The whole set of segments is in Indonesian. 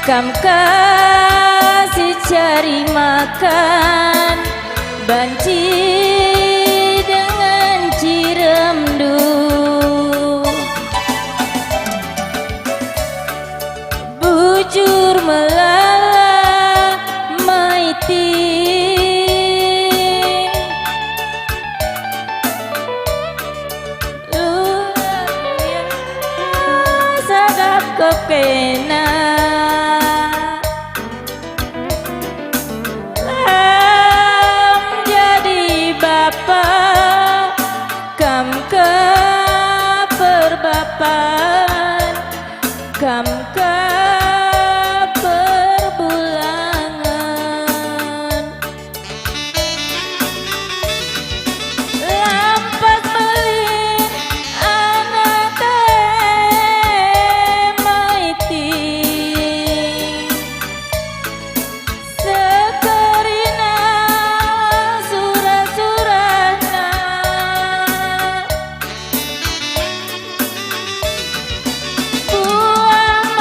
Kam kasih cari makan banci dengan ciremdu, bujur melala maiti sadap kepena kam ke perbapan, kam ke perbulangan, lampas beli anak teh maiti sekerina surat-suratna buang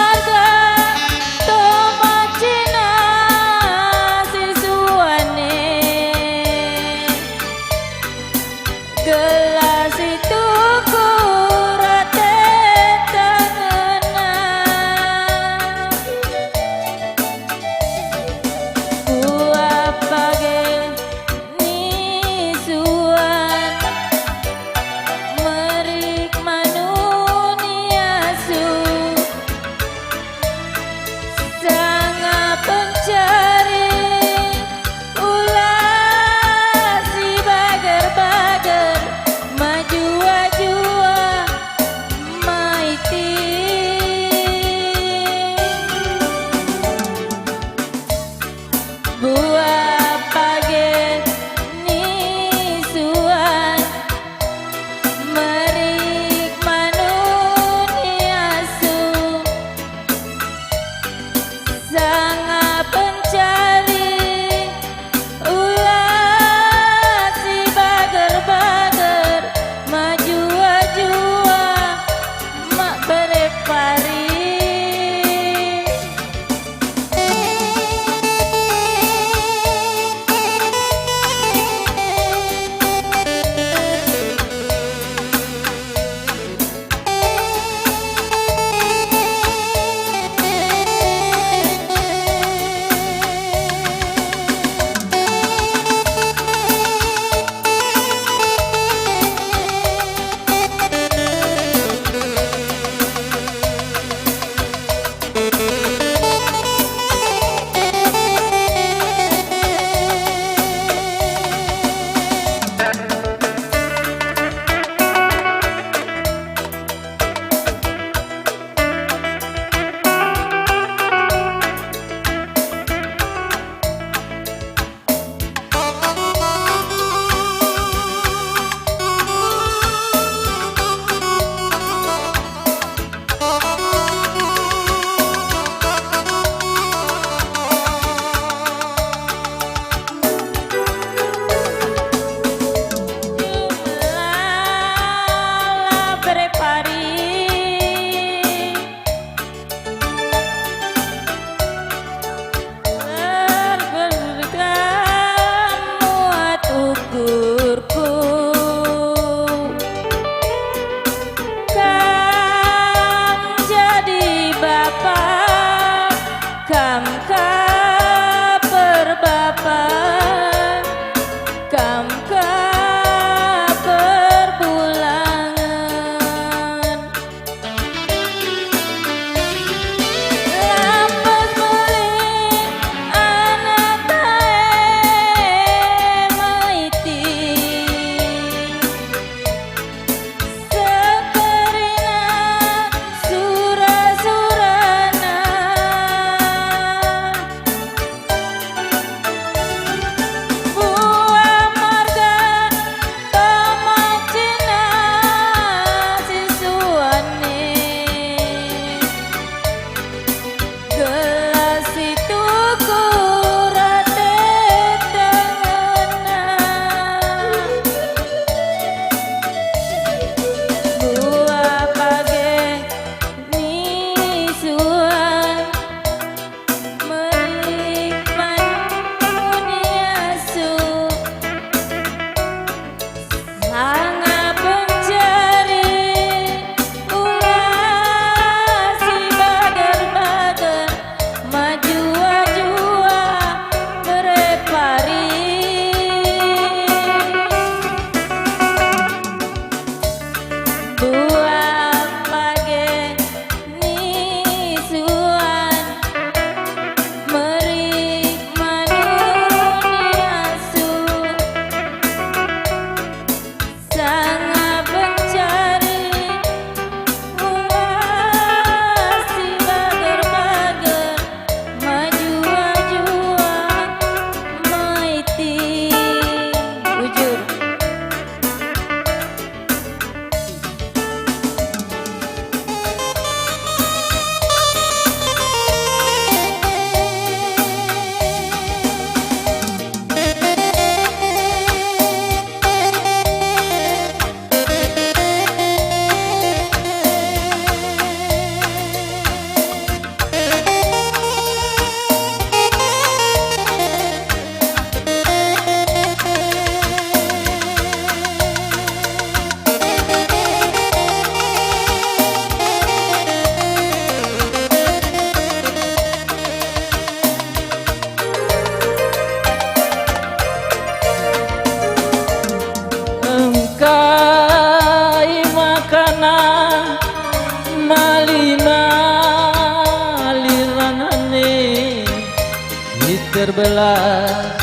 jelas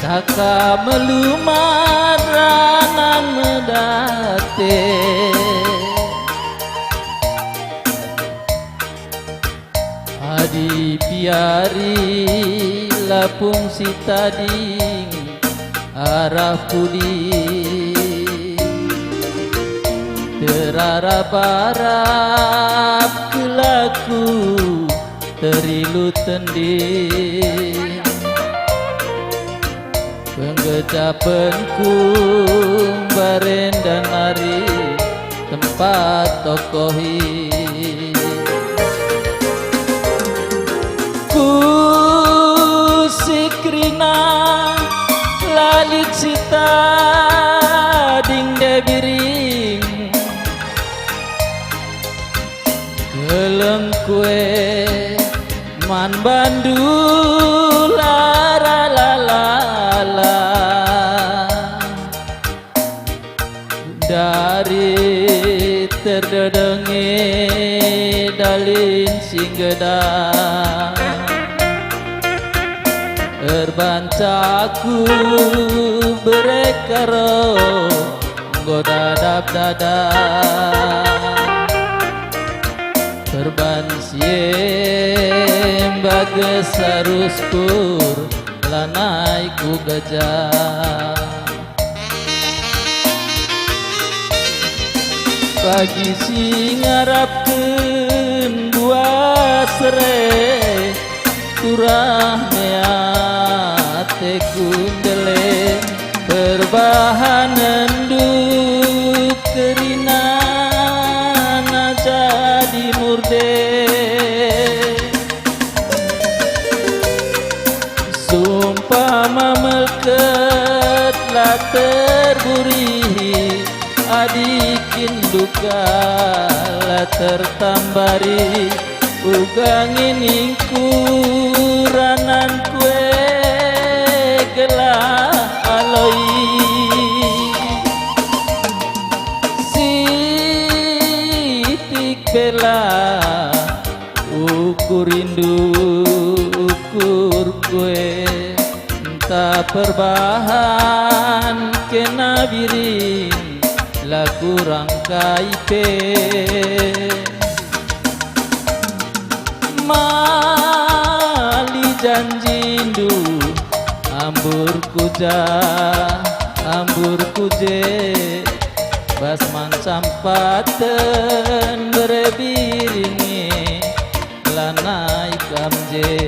Taka melumaranan medate Adi piari lapung si tading arah pudi terarap-arap kelaku terilu tending penggecapenku baren dan hari tempat tokohi ku sikrina lalit sita ding debiring keleng kue man bandul lara la la la dari terdedengi dalin singgedang terbancaku berekaro godadap dada terban siem bages harus pur lanai ku gajah pagi singarapkeun buah serai turah meate kundele perbahan enduk kerina jadi murde sumpah melket lah terburi adikin duka lah tertambari ugangin ingkuranan kue gelah aloi sitik bela ukur rindu ukur kue entah perbahan kena birin lah kurang kaipe mali janjindu ambur kuja ambur kuje basman sampaten berebiringi lanai kamje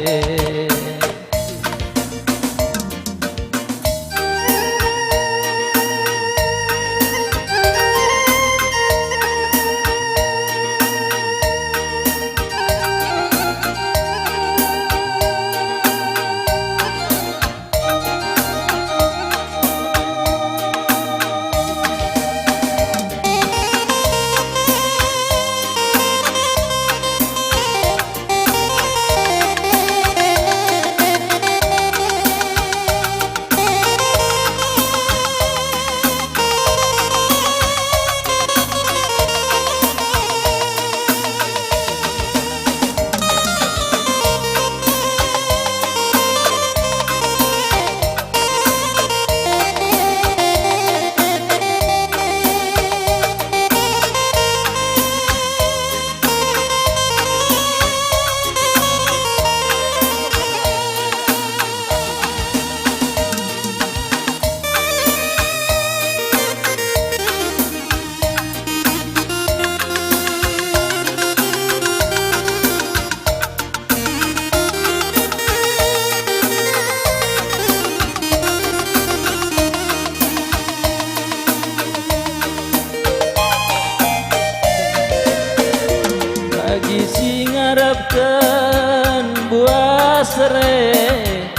ngarepkeun buah serai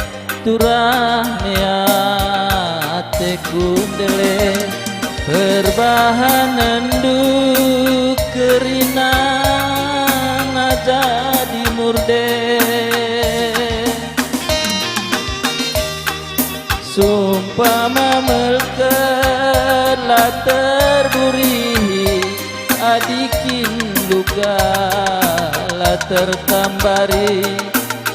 turah meate kundele perbahan enduk kerina jadi murde sumpah mamelkeun lah terburi adikin luka lah tertambari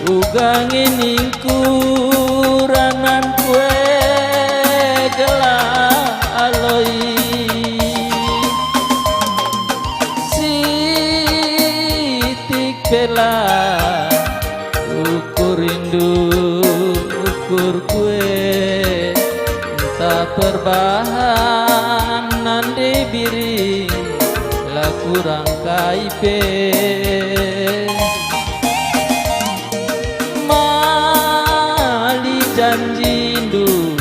ugang ining kuranan kue gelah aloi sitik bela ukur rindu ukur kue tak perbahanan dibiri lah kurang kaipe mali janjindu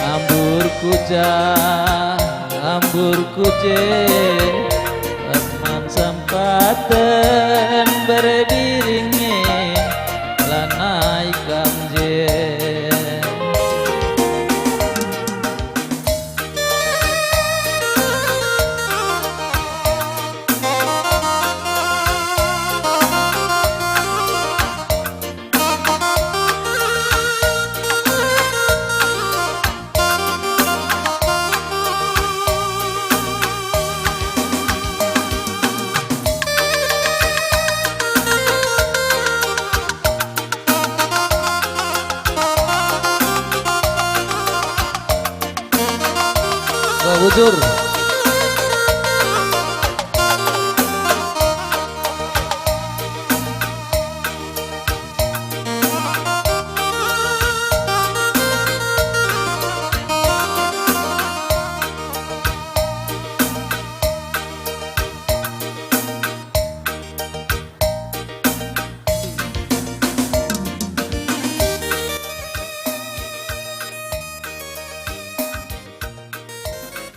ambur kuje asman sampaten berdiringe lanai kamje Bujur